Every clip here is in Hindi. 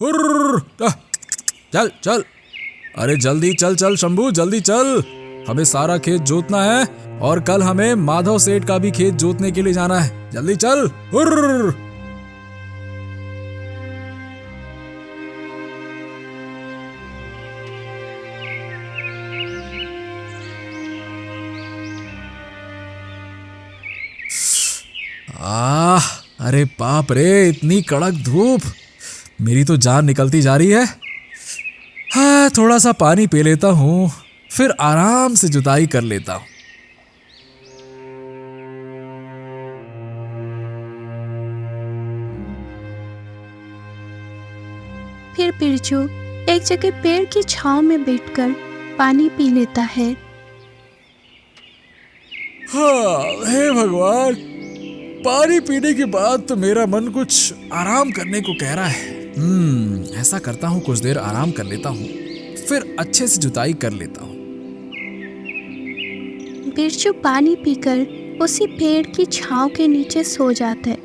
हुर्र, चल चल। अरे जल्दी चल चल शंभू, जल्दी चल। हमें सारा खेत जोतना है और कल हमें माधव सेठ का भी खेत जोतने के लिए जाना है। जल्दी चल। हुर्र। अरे बाप रे, इतनी कड़क धूप, मेरी तो जान निकलती जा रही है। हाँ, थोड़ा सा पानी पी लेता हूँ, फिर आराम से जुताई कर लेता हूँ। फिर बिरजू एक जगह पेड़ की छांव में बैठकर पानी पी लेता है। हाँ, हे भगवान, पानी पीने के बाद तो मेरा मन कुछ आराम करने को कह रहा है। ऐसा करता हूँ, कुछ देर आराम कर लेता हूँ, फिर अच्छे से जुताई कर लेता हूँ। बिरजू पानी पीकर उसी पेड़ की छांव के नीचे सो जाता है।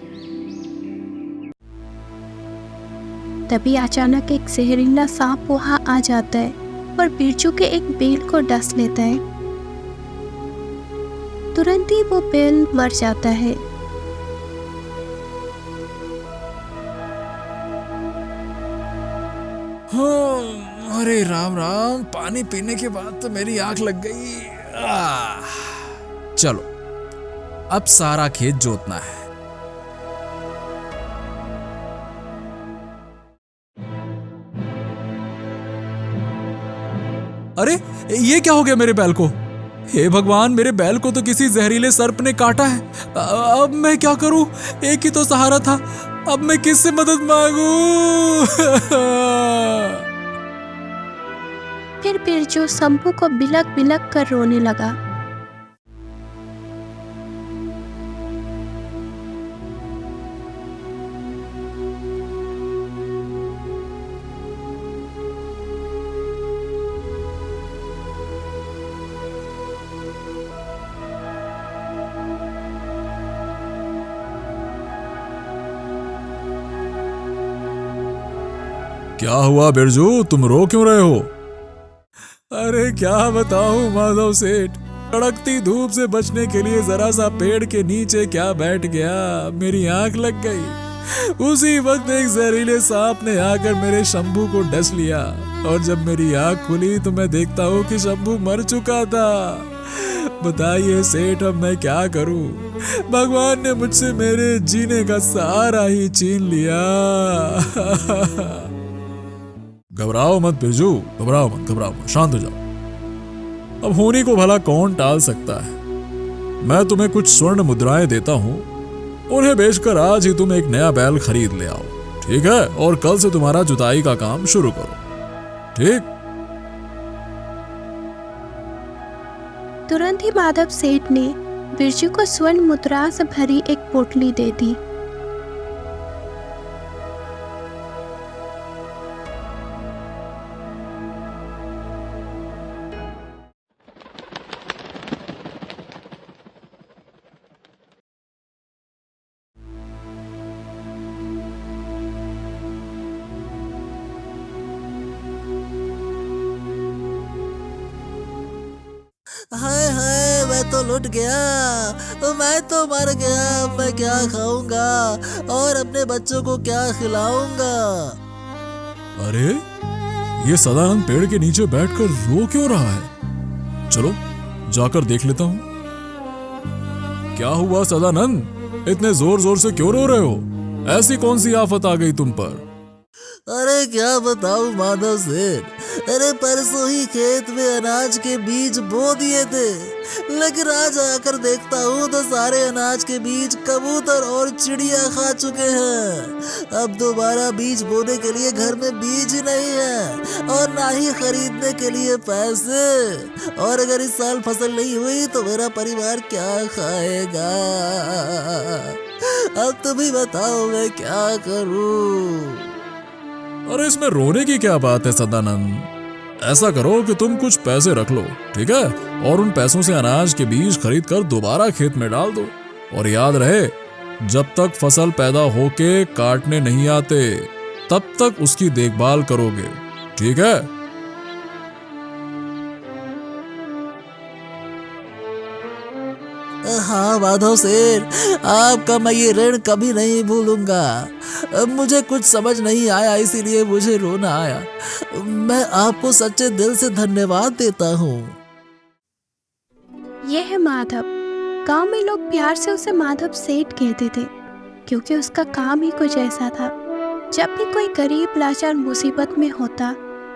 तभी अचानक एक जहरीला सांप वहां आ जाता है और बिरजू के एक बैल को डस लेता है। तुरंत ही वो बैल मर जाता है। हाँ, अरे राम राम, पानी पीने के बाद तो मेरी आंख लग गई। चलो, अब सारा खेत जोतना है। अरे ये क्या हो गया मेरे बैल को? हे भगवान, मेरे बैल को तो किसी जहरीले सर्प ने काटा है। अब मैं क्या करूं? एक ही तो सहारा था, अब मैं किससे मदद मांगू? फिर बिरजू शंभू को बिलक बिलक कर रोने लगा। क्या हुआ बिरजू, तुम रो क्यों रहे हो? अरे क्या बताऊं माधव सेठ, कड़कती धूप से बचने के लिए जरा सा पेड़ के नीचे क्या बैठ गया, मेरी आंख लग गई। उसी वक्त एक जहरीले सांप ने आकर मेरे शंभू को डस लिया और जब मेरी आंख खुली तो मैं देखता हूँ कि शंभू मर चुका था। बताइए सेठ, अब मैं क्या करूं? भगवान ने मुझसे मेरे जीने का सहारा ही छीन लिया। घबराओ मत बिरजू, घबराओ मत, शांत हो जाओ। अब होने को भला कौन टाल सकता है। मैं तुम्हें कुछ स्वर्ण मुद्राएं देता हूं, उन्हें बेचकर आज ही तुम एक नया बैल खरीद ले आओ, ठीक है? और कल से तुम्हारा जुताई का काम शुरू करो, ठीक? तुरंत ही माधव सेठ ने बिरजू को स्वर्ण मुद्रा से भरी एक पोटली दे दी। हाय हाय, मैं तो लुट गया, मैं तो मर गया। मैं क्या खाऊंगा और अपने बच्चों को क्या खिलाऊंगा? अरे ये सदानंद पेड़ के नीचे बैठकर रो क्यों रहा है? चलो जाकर देख लेता हूं। क्या हुआ सदानंद, इतने जोर जोर से क्यों रो रहे हो? ऐसी कौन सी आफत आ गई तुम पर? अरे क्या बताऊं माधव सेठ, अरे परसों ही खेत में अनाज के बीज बो दिए थे, लेकिन आज आकर देखता हूँ तो सारे अनाज के बीज कबूतर और चिड़िया खा चुके हैं। अब दोबारा बीज बोने के लिए घर में बीज ही नहीं है और ना ही खरीदने के लिए पैसे। और अगर इस साल फसल नहीं हुई तो मेरा परिवार क्या खाएगा? अब तुम ही बताओ मैं क्या करूं? अरे इसमें रोने की क्या बात है सदानंद? ऐसा करो कि तुम कुछ पैसे रख लो, ठीक है? और उन पैसों से अनाज के बीज खरीद कर दोबारा खेत में डाल दो। और याद रहे, जब तक फसल पैदा होके काटने नहीं आते तब तक उसकी देखभाल करोगे, ठीक है? हाँ माधव सेठ, आपका मैं ये ऋण कभी नहीं भूलूंगा। अब मुझे कुछ समझ नहीं आया, इसीलिए मुझे रोना आया। मैं आपको सच्चे दिल से धन्यवाद देता हूँ। यह है माधव। गांव में लोग प्यार से उसे माधव सेठ कहते थे, क्योंकि उसका काम ही कुछ ऐसा था। जब भी कोई गरीब लाचार मुसीबत में होता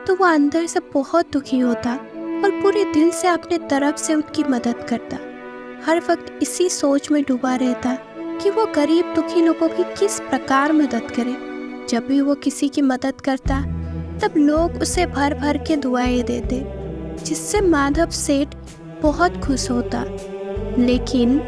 तो वो अंदर से बहुत दुखी होता और पूरे दिल से अपने तरफ से उनकी मदद करता। हर वक्त इसी सोच में डूबा रहता कि वो गरीब दुखी लोगों की किस प्रकार मदद करे। जब भी वो किसी की मदद करता तब लोग उसे भर भर के दुआएं देते, जिससे माधव सेठ बहुत खुश होता। लेकिन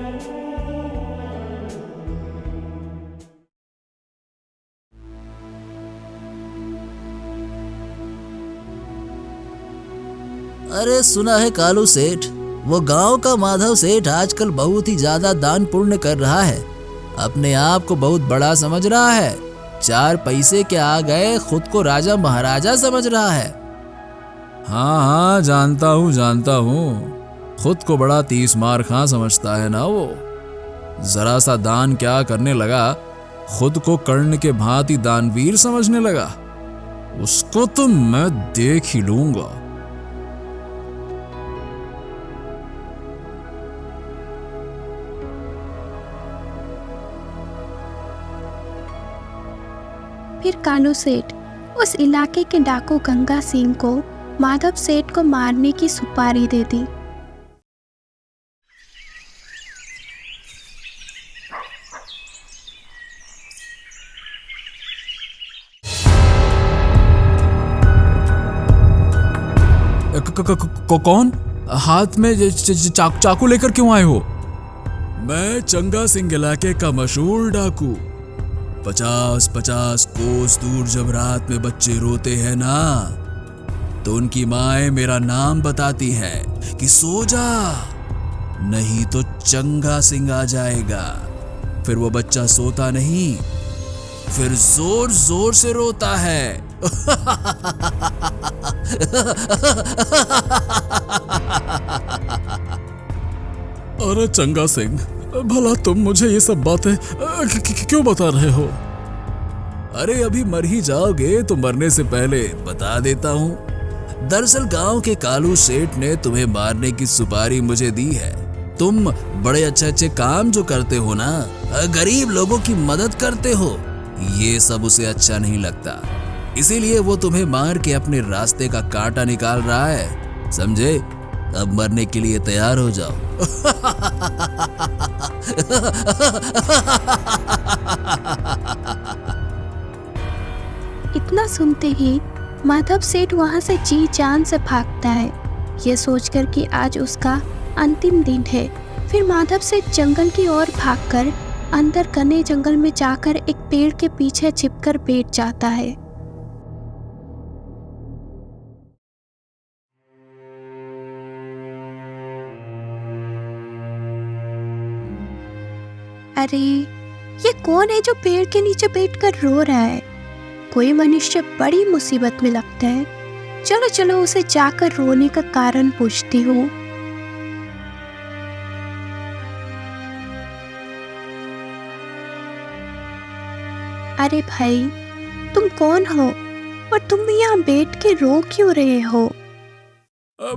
अरे सुना है कालू सेठ, वो गांव का माधव सेठ आजकल बहुत ही ज्यादा दान पुण्य कर रहा है। अपने आप को बहुत बड़ा समझ रहा है। 4 पैसे के आ गए खुद को राजा महाराजा समझ रहा है। हाँ, जानता हूँ। खुद को बड़ा 30 मार खां समझता है ना वो। जरा सा दान क्या करने लगा, खुद को कर्ण के भांति दानवीर समझने लगा। उसको तो मैं देख ही लूंगा। फिर कालू सेठ उस इलाके के डाकू गंगा सिंह को माधव सेठ को मारने की सुपारी दे दी। कौन? हाथ में चाकू लेकर क्यों आए हो? मैं चंगा सिंह इलाके का मशहूर डाकू। 50-50 कोस दूर जब रात में बच्चे रोते हैं ना, तो उनकी माएं मेरा नाम बताती है कि सो जा, नहीं तो चंगा सिंह आ जाएगा। फिर वो बच्चा सोता नहीं, फिर जोर जोर से रोता है। अरे चंगा सिंह, भला तुम मुझे ये सब बातें क्यों बता रहे हो? अरे अभी मर ही जाओगे तो मरने से पहले बता देता हूँ। दरअसल गांव के कालू सेठ ने तुम्हें मारने की सुपारी मुझे दी है। तुम बड़े अच्छे काम जो करते हो ना, गरीब लोगों की मदद करते हो, ये सब उसे अच्छा नहीं लगता। इसीलिए वो तुम्हें मार के अपने रास्ते का कांटा निकाल रहा है, समझे? अब मरने के लिए तैयार हो जाओ। इतना सुनते ही माधव सेठ वहां से जी जान से भागता है, ये सोचकर कि आज उसका अंतिम दिन है। फिर माधव सेठ जंगल की ओर भागकर अंदर घने जंगल में जाकर एक पेड़ के पीछे छिपकर बैठ जाता है। अरे ये कौन है जो पेड़ के नीचे बैठकर रो रहा है? कोई मनुष्य बड़ी मुसीबत में लगता है। चलो उसे जाकर रोने का कारण पूछती हूँ। अरे भाई, तुम कौन हो और तुम यहाँ बैठ के रो क्यों रहे हो?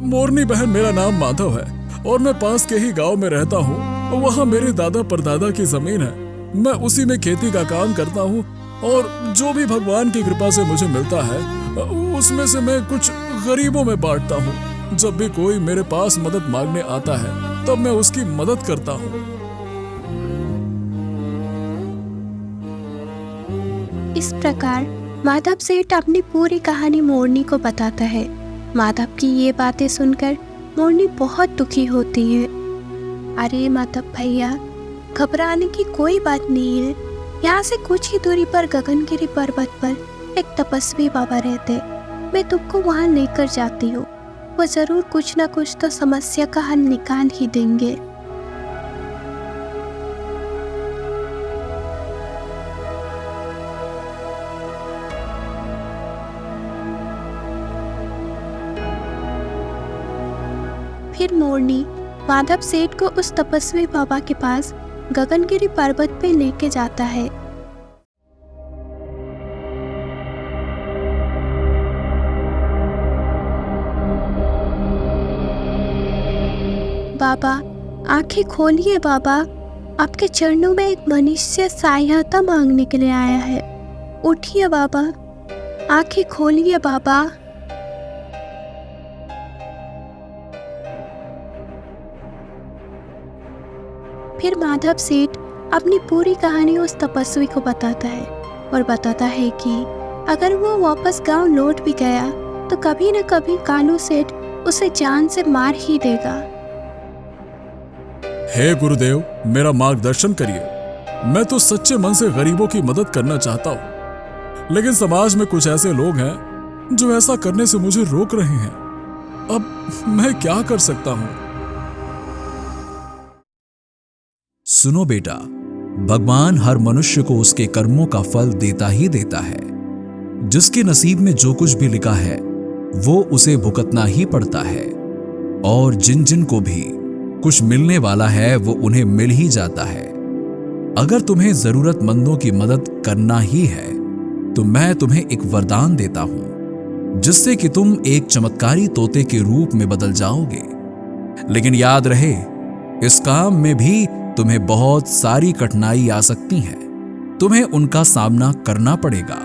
मोरनी बहन, मेरा नाम माधव है और मैं पास के ही गांव में रहता हूँ। वहाँ मेरे दादा परदादा की जमीन है। मैं उसी में खेती का काम करता हूँ और जो भी भगवान की कृपा से मुझे मिलता है उसमें से मैं कुछ गरीबों में बांटता हूँ। जब भी कोई मेरे पास मदद मांगने आता है तब मैं उसकी मदद करता हूँ। इस प्रकार माधव सेठ अपनी पूरी कहानी मोरनी को बताता है। माधव की ये बातें सुनकर मोरनी बहुत दुखी होती है। अरे माधव भैया, घबराने की कोई बात नहीं है। यहाँ से कुछ ही दूरी पर गगनगिरी पर्वत पर एक तपस्वी बाबा रहते। मैं तुमको वहाँ लेकर जाती हूँ। वो जरूर कुछ ना कुछ तो समस्या का हल निकाल ही देंगे। फिर मोरनी माधव सेठ को उस तपस्वी बाबा के पास गगनगिरी पर्वत पे लेके जाता है। बाबा, आंखें खोलिए बाबा, आपके चरणों में एक मनुष्य सहायता मांगने के लिए आया है। उठिए बाबा, आंखें खोलिए बाबा। फिर माधव सेठ अपनी पूरी कहानी उस तपस्वी को बताता है और बताता है कि अगर वो वापस गांव लौट भी गया तो कभी न कभी कालू सेठ उसे जान से मार ही देगा। हे गुरुदेव, मेरा मार्गदर्शन करिए। मैं तो सच्चे मन से गरीबों की मदद करना चाहता हूँ, लेकिन समाज में कुछ ऐसे लोग हैं जो ऐसा करने से मुझे रोक रहे हैं। अब मैं क्या कर सकता हूँ? सुनो बेटा, भगवान हर मनुष्य को उसके कर्मों का फल देता ही देता है। जिसके नसीब में जो कुछ भी लिखा है वो उसे भुगतना ही पड़ता है, और जिन जिन को भी कुछ मिलने वाला है वो उन्हें मिल ही जाता है। अगर तुम्हें जरूरतमंदों की मदद करना ही है तो मैं तुम्हें एक वरदान देता हूं, जिससे कि तुम एक चमत्कारी तोते के रूप में बदल जाओगे। लेकिन याद रहे, इस काम में भी तुम्हें बहुत सारी कठिनाई आ सकती हैं। तुम्हें उनका सामना करना पड़ेगा।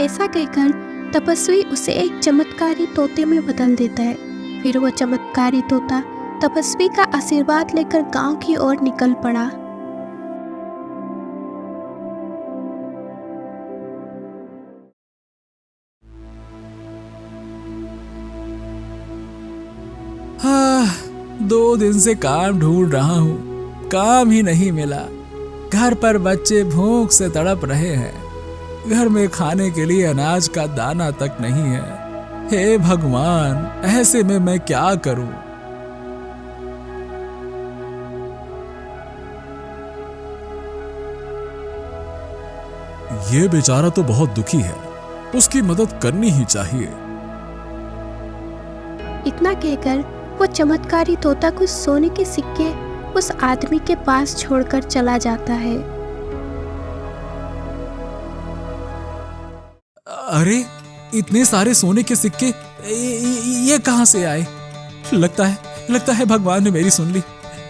ऐसा कहकर तपस्वी उसे एक चमत्कारी तोते में बदल देता है। फिर वो चमत्कारी तोता तपस्वी का आशीर्वाद लेकर गांव की ओर निकल पड़ा। हाँ, 2 दिन से काम ढूंढ रहा हूँ, काम ही नहीं मिला। घर पर बच्चे भूख से तड़प रहे हैं। घर में खाने के लिए अनाज का दाना तक नहीं है। हे भगवान, ऐसे में मैं क्या करूं? ये बेचारा तो बहुत दुखी है, उसकी मदद करनी ही चाहिए। इतना कहकर वो चमत्कारी तोता कुछ सोने के सिक्के उस आदमी के पास छोड़कर चला जाता है। अरे, इतने सारे सोने के सिक्के ये कहां से आए? लगता है भगवान ने मेरी सुन ली।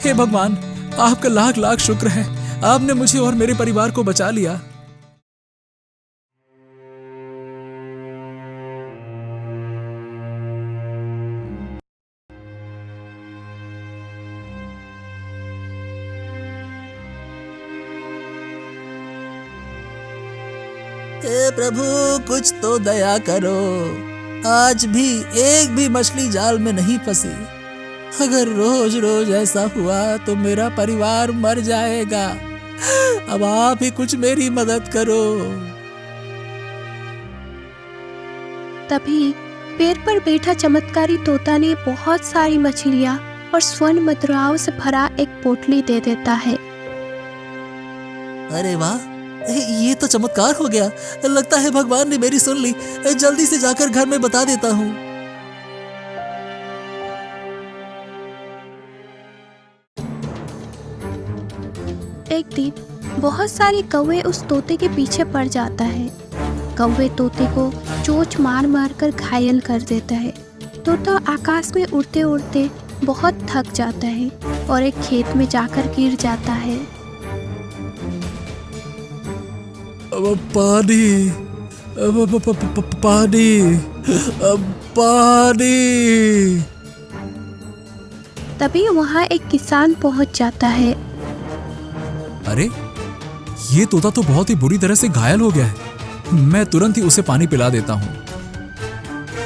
हे भगवान, आपका लाख लाख शुक्र है, आपने मुझे और मेरे परिवार को बचा लिया। हे प्रभु, कुछ तो दया करो। आज भी एक भी मछली जाल में नहीं फंसी। अगर रोज रोज ऐसा हुआ तो मेरा परिवार मर जाएगा। अब आप ही कुछ मेरी मदद करो। तभी पेड़ पर बैठा चमत्कारी तोता ने बहुत सारी मछलियां और स्वर्ण मुद्राओं से भरा एक पोटली दे देता है। अरे वाह, ये तो चमत्कार हो गया। लगता है भगवान ने मेरी सुन ली। जल्दी से जाकर घर में बता देता हूँ। एक दिन बहुत सारे कौवे उस तोते के पीछे पड़ जाता है। कौवे तोते को चोंच मार मार कर घायल कर देता है। तोता आकाश में उड़ते उड़ते बहुत थक जाता है और एक खेत में जाकर गिर जाता है। पानी, पानी, पानी। तभी वहाँ एक किसान पहुँच जाता है। अरे, ये तोता तो बहुत ही बुरी तरह से घायल हो गया है। मैं तुरंत ही उसे पानी पिला देता हूँ।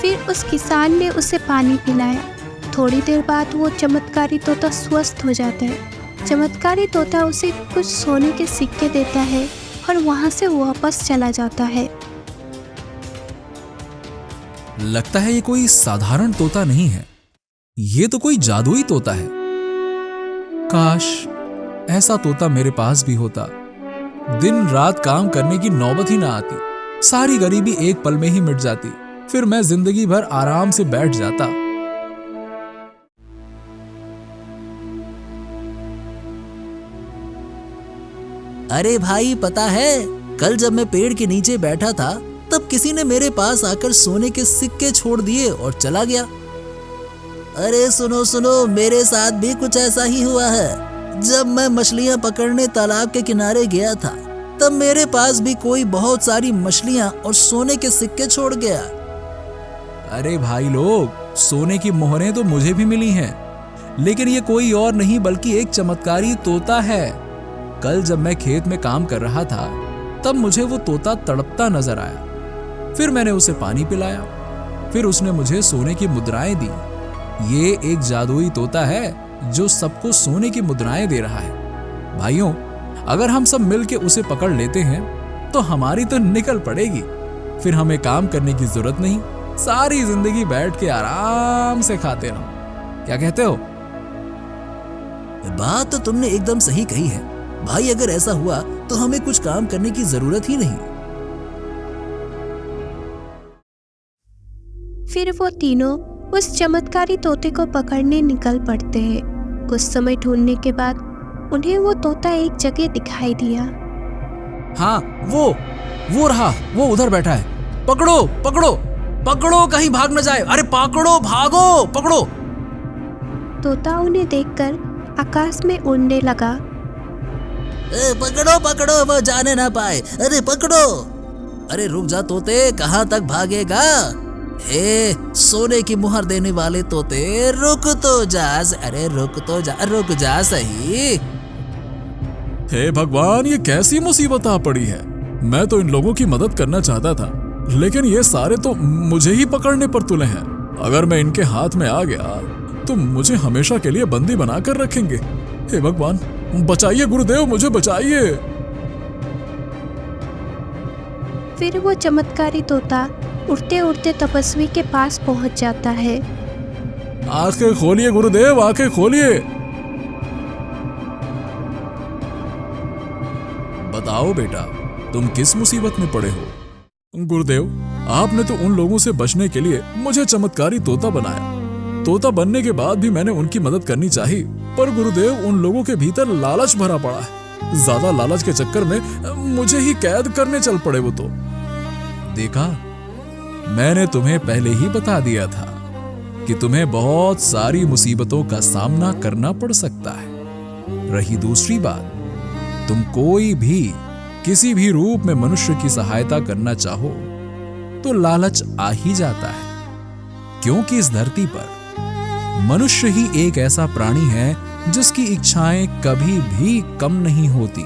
फिर उस किसान ने उसे पानी पिलाया। थोड़ी देर बाद वो चमत्कारी तोता स्वस्थ हो जाता है। चमत्कारी तोता उसे कुछ सोने के सिक्के देता है और वहां से वापस चला जाता है। लगता है ये कोई साधारण तोता नहीं है, ये तो कोई जादुई तोता है। काश ऐसा तोता मेरे पास भी होता। दिन रात काम करने की नौबत ही ना आती। सारी गरीबी एक पल में ही मिट जाती। फिर मैं जिंदगी भर आराम से बैठ जाता अरे भाई पता है, कल जब मैं पेड़ के नीचे बैठा था तब किसी ने मेरे पास आकर सोने के सिक्के छोड़ दिए और चला गया। अरे सुनो सुनो, मेरे साथ भी कुछ ऐसा ही हुआ है। जब मैं मछलियां पकड़ने तालाब के किनारे गया था तब मेरे पास भी कोई बहुत सारी मछलियां और सोने के सिक्के छोड़ गया। अरे भाई लोग, सोने की मोहरें तो मुझे भी मिली हैं, लेकिन ये कोई और नहीं बल्कि एक चमत्कारी तोता है। कल जब मैं खेत में काम कर रहा था तब मुझे वो तोता तड़पता नजर आया। फिर मैंने उसे पानी पिलाया, फिर उसने मुझे सोने की मुद्राएं दी। ये एक जादुई तोता है जो सबको सोने की मुद्राएं दे रहा है। भाइयों, अगर हम सब मिलके उसे पकड़ लेते हैं तो हमारी तो निकल पड़ेगी। फिर हमें काम करने की जरूरत नहीं, सारी जिंदगी बैठ के आराम से खाते रहो। क्या कहते हो? बात तो तुमने एकदम सही कही है भाई। अगर ऐसा हुआ तो हमें कुछ काम करने की जरूरत ही नहीं। फिर वो तीनों उस चमत्कारी तोते को पकड़ने निकल पड़ते हैं। कुछ समय ढूंढने के बाद उन्हें वो तोता एक जगह दिखाई दिया। हाँ, वो रहा, वो उधर बैठा है। पकड़ो पकड़ो पकड़ो, कहीं भाग न जाए। अरे पकड़ो, भागो, पकड़ो। तोता उन्हें देखकर आकाश में उड़ने लगा। पकड़ो पकड़ो, वो जाने ना पाए। अरे पकड़ो। अरे रुक जा तोते, कहाँ तक भागेगा? हे सोने की मुहर देने वाले तोते, रुक तो जा। अरे रुक जा सही। हे भगवान, ये कैसी मुसीबत आ पड़ी है। मैं तो इन लोगों की मदद करना चाहता था, लेकिन ये सारे तो मुझे ही पकड़ने पर तुले हैं। अगर मैं इनके हाथ में आ गया तो मुझे हमेशा के लिए बंदी बनाकर रखेंगे। हे भगवान, बचाइए गुरुदेव, मुझे बचाइए। फिर वो चमत्कारी तोता उड़ते उड़ते तपस्वी के पास पहुंच जाता है। आंखें खोलिए गुरुदेव, आंखें खोलिए। बताओ बेटा, तुम किस मुसीबत में पड़े हो? गुरुदेव, आपने तो उन लोगों से बचने के लिए मुझे चमत्कारी तोता बनाया। तोता बनने के बाद भी मैंने उनकी मदद करनी चाहिए, पर गुरुदेव उन लोगों के भीतर लालच भरा पड़ा है। ज्यादा लालच के चक्कर में मुझे ही कैद करने चल पड़े वो तो। देखा, मैंने तुम्हें पहले ही बता दिया था कि तुम्हें बहुत सारी मुसीबतों का सामना करना पड़ सकता है। रही दूसरी बात, तुम कोई भी किसी भी रूप में मनुष्य की सहायता करना चाहो तो लालच आ ही जाता है, क्योंकि इस धरती पर मनुष्य ही एक ऐसा प्राणी है जिसकी इच्छाएं कभी भी कम नहीं होती।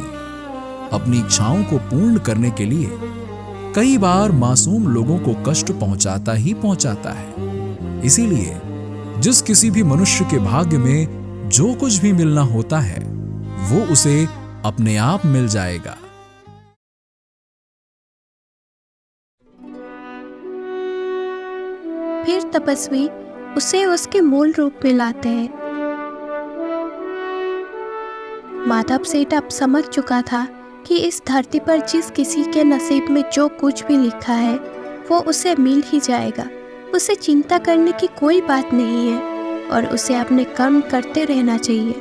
अपनी इच्छाओं को पूर्ण करने के लिए कई बार मासूम लोगों को कष्ट पहुंचाता ही पहुंचाता है। इसीलिए जिस किसी भी मनुष्य के भाग्य में जो कुछ भी मिलना होता है वो उसे अपने आप मिल जाएगा। फिर तपस्वी उसे उसके मूल रूप में लाते हैं। माधव सेठ अब समझ चुका था कि इस धरती पर जिस किसी के नसीब में जो कुछ भी लिखा है वो उसे मिल ही जाएगा। उसे चिंता करने की कोई बात नहीं है और उसे अपने कर्म करते रहना चाहिए।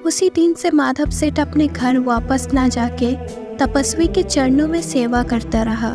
उसी दिन से माधव सेठ अपने घर वापस ना जाके तपस्वी के चरणों में सेवा करता रहा।